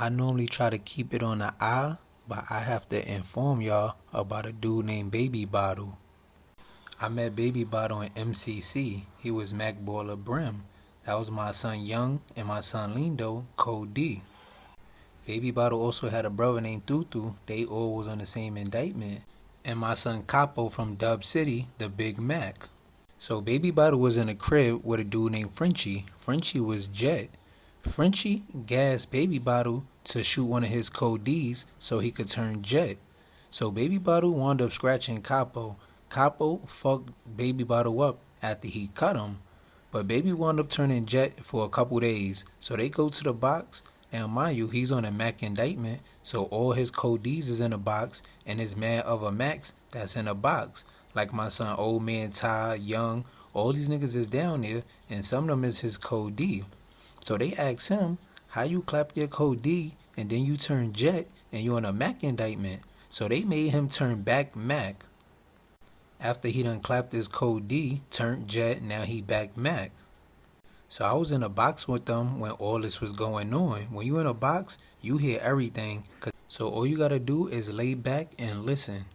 I normally try to keep it on the eye, but I have to inform y'all about a dude named Baby Bottle. I met Baby Bottle in MCC. He was Mac Baller Brim. That was my son Young and my son Lindo, Code D. Baby Bottle also had a brother named Tutu. They all was on the same indictment. And my son Capo from Dub City, the Big Mac. So Baby Bottle was in a crib with a dude named Frenchie. Frenchie was Jet. Frenchie gassed Baby Bottle to shoot one of his Code Ds so he could turn Jet. So Baby Bottle wound up scratching Capo. Capo fucked Baby Bottle up after he cut him. But Baby wound up turning Jet for a couple days. So they go to the box. Now mind you, he's on a Mac indictment. So all his Code Ds is in a box. And there's mad other Macs that's in a box. Like my son Old Man Ty, Young. All these niggas is down there. And some of them is his Code D. So they asked him, how you clap your Code D and then you turn Jet and you on a Mac indictment? So they made him turn back Mac. After he done clapped his Code D, turned Jet, now he back Mac. So I was in a box with them when all this was going on. When you in a box, you hear everything. So all you gotta do is lay back and listen.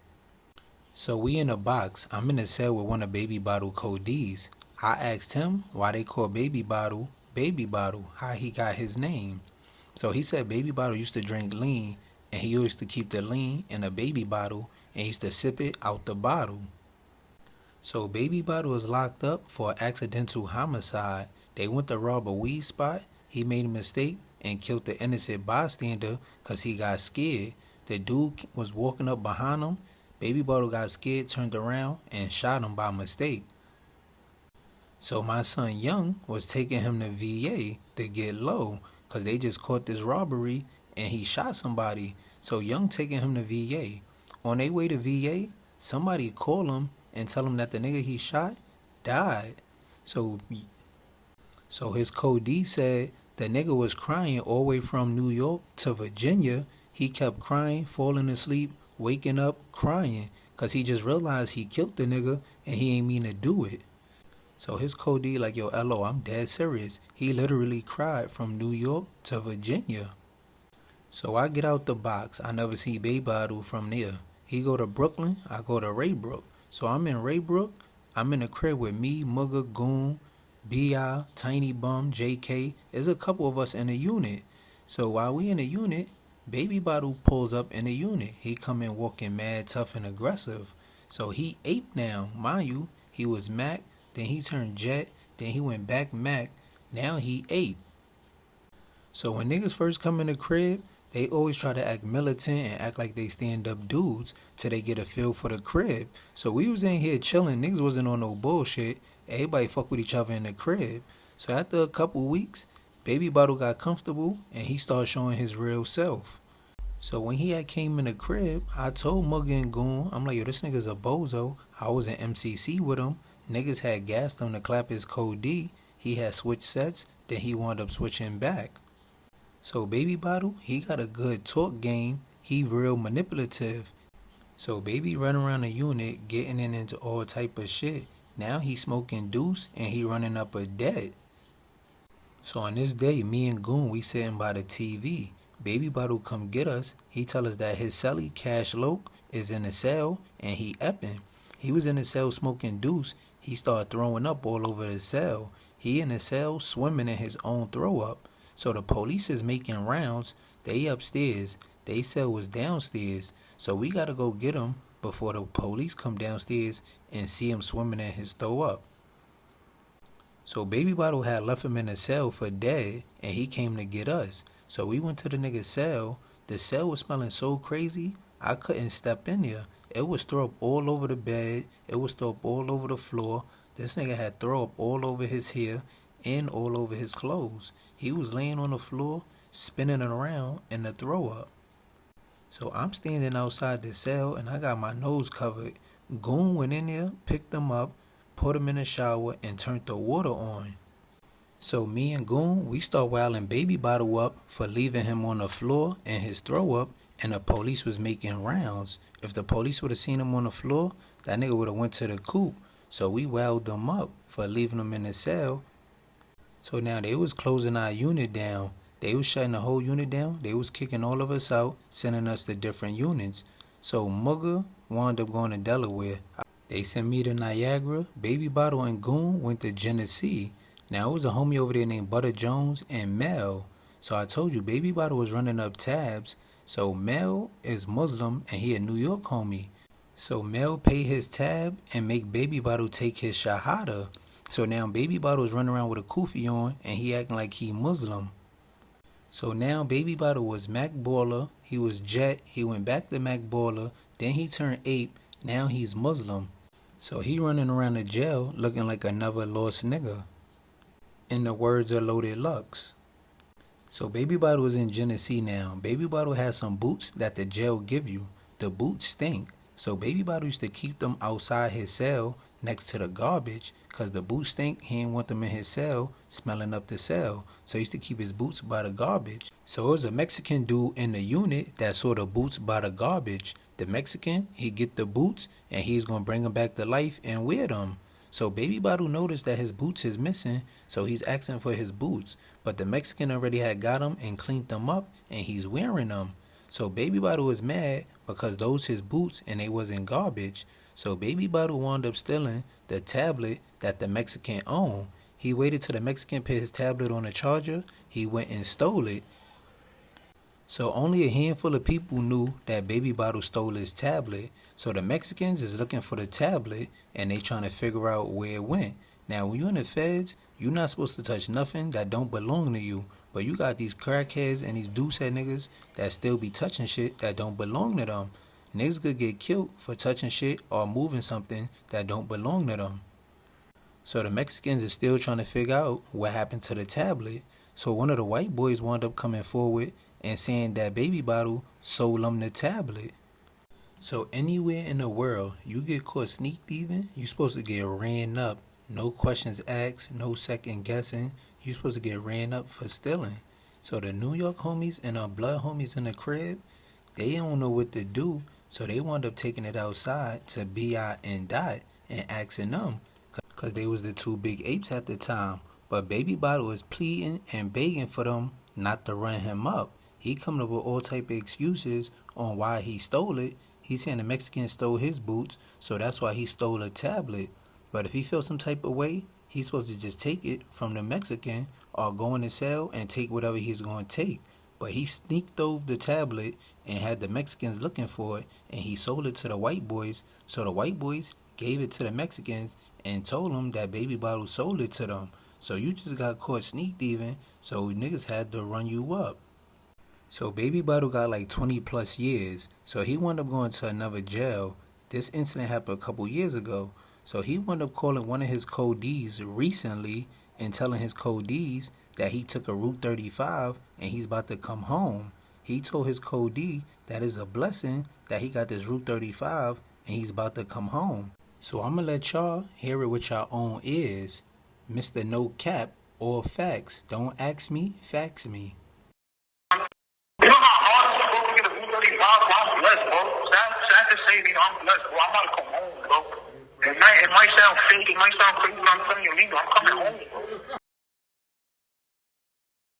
So we in a box. I'm in a cell with one of Baby Bottle Code Ds. I asked him why they call Baby Bottle, how he got his name. So he said Baby Bottle used to drink lean, and he used to keep the lean in a baby bottle, and he used to sip it out the bottle. So Baby Bottle was locked up for accidental homicide. They went to rob a weed spot. He made a mistake and killed the innocent bystander because he got scared. The dude was walking up behind him. Baby Bottle got scared, turned around, and shot him by mistake. So my son Young was taking him to VA to get low because they just caught this robbery and he shot somebody. So Young taking him to VA. On their way to VA, somebody called him and tell him that the nigga he shot died. So his Code D said the nigga was crying all the way from New York to Virginia. He kept crying, falling asleep, waking up, crying because he just realized he killed the nigga and he ain't mean to do it. So his Code D like, yo, LO, I'm dead serious. He literally cried from New York to Virginia. So I get out the box. I never see Baby Bottle from there. He go to Brooklyn. I go to Raybrook. So I'm in Raybrook. I'm in a crib with me, Mugga, Goon, B.I., Tiny Bum, J.K. There's a couple of us in a unit. So while we in a unit, Baby Bottle pulls up in the unit. He come in walking mad tough and aggressive. So he ape now. Mind you, he was Mac. Then he turned Jet, then he went back Mac, now he ape. So when niggas first come in the crib, they always try to act militant and act like they stand up dudes till they get a feel for the crib. So we was in here chilling, niggas wasn't on no bullshit, everybody fuck with each other in the crib. So after a couple weeks, Baby Bottle got comfortable and he started showing his real self. So when he had came in the crib, I told Mugga and Goon, I'm like, yo, this nigga's a bozo. I was in MCC with him. Niggas had gassed him to clap his Code D. He had switched sets, then he wound up switching back. So Baby Bottle, he got a good talk game. He real manipulative. So Baby run around the unit, getting into all type of shit. Now he smoking deuce and he running up a debt. So on this day, me and Goon, we sitting by the TV. Baby Bottle come get us. He tell us that his celly, Cash Loke, is in the cell and he epping. He was in the cell smoking deuce. He started throwing up all over the cell. He in the cell swimming in his own throw up. So the police is making rounds. They upstairs. They cell was downstairs. So we gotta go get him before the police come downstairs and see him swimming in his throw up. So Baby Bottle had left him in the cell for dead and he came to get us. So we went to the nigga's cell. The cell was smelling so crazy, I couldn't step in there. It was throw up all over the bed. It was throw up all over the floor. This nigga had throw up all over his hair and all over his clothes. He was laying on the floor, spinning around in the throw up. So I'm standing outside the cell and I got my nose covered. Goon went in there, picked him up, put him in the shower and turned the water on. So me and Goon, we start wilding Baby Bottle up for leaving him on the floor in his throw up. And the police was making rounds. If the police would have seen him on the floor, that nigga would have went to the coop. So we wowed them up for leaving him in the cell. So now they was closing our unit down. They was shutting the whole unit down. They was kicking all of us out, sending us to different units. So Mugga wound up going to Delaware. They sent me to Niagara. Baby Bottle and Goon went to Genesee. Now, it was a homie over there named Butter Jones and Mel. So I told you, Baby Bottle was running up tabs. So Mel is Muslim and he a New York homie. So Mel paid his tab and make Baby Bottle take his shahada. So now Baby Bottle is running around with a kufi on and he acting like he Muslim. So now Baby Bottle was Mac Baller, he was Jet, he went back to Mac Baller, then he turned ape, now he's Muslim. So he running around the jail looking like another lost nigga. In the words of Loaded Lux. So Baby Bottle is in Genesee now. Baby Bottle has some boots that the jail give you. The boots stink. So Baby Bottle used to keep them outside his cell next to the garbage because the boots stink. He didn't want them in his cell smelling up the cell. So he used to keep his boots by the garbage. So it was a Mexican dude in the unit that saw the boots by the garbage. The Mexican, he get the boots and he's going to bring them back to life and wear them. So Baby Bottle noticed that his boots is missing, so he's asking for his boots. But the Mexican already had got them and cleaned them up and he's wearing them. So Baby Bottle is mad because those his boots and they wasn't garbage. So Baby Bottle wound up stealing the tablet that the Mexican owned. He waited till the Mexican put his tablet on the charger. He went and stole it. So only a handful of people knew that Baby Bottle stole his tablet. So the Mexicans is looking for the tablet and they trying to figure out where it went. Now when you in the feds, you're not supposed to touch nothing that don't belong to you. But you got these crackheads and these deucehead niggas that still be touching shit that don't belong to them. Niggas could get killed for touching shit or moving something that don't belong to them. So the Mexicans is still trying to figure out what happened to the tablet. So one of the white boys wound up coming forward and saying that Baby Bottle sold them the tablet. So anywhere in the world you get caught sneak thieving, you supposed to get ran up. No questions asked, no second guessing. You supposed to get ran up for stealing. So the New York homies and our blood homies in the crib, they don't know what to do. So they wound up taking it outside to B.I. and Dot and asking them. Because they was the two big apes at the time. But Baby Bottle was pleading and begging for them not to run him up. He coming up with all type of excuses on why he stole it. He's saying the Mexican stole his boots, so that's why he stole a tablet. But if he feels some type of way, he's supposed to just take it from the Mexican or go in the cell and take whatever he's going to take. But he sneaked over the tablet and had the Mexicans looking for it, and he sold it to the white boys. So the white boys gave it to the Mexicans and told them that Baby Bottle sold it to them. So you just got caught sneak thieving, so niggas had to run you up. So Baby Bottle got like 20 plus years, so he wound up going to another jail. This incident happened a couple years ago, so he wound up calling one of his codees recently and telling his codees that he took a Route 35 and he's about to come home. He told his codee that it's a blessing that he got this Route 35 and he's about to come home. So I'm gonna let y'all hear it with your own ears. Mr. No Cap, all facts. Don't ask me, fax me. You know how hard it's supposed to get a Route 35? I'm blessed, bro. Sad to say, I'm blessed, bro. I'm about to come home, bro. It might sound fake, it might sound crazy, but I'm telling you, I'm coming home, bro.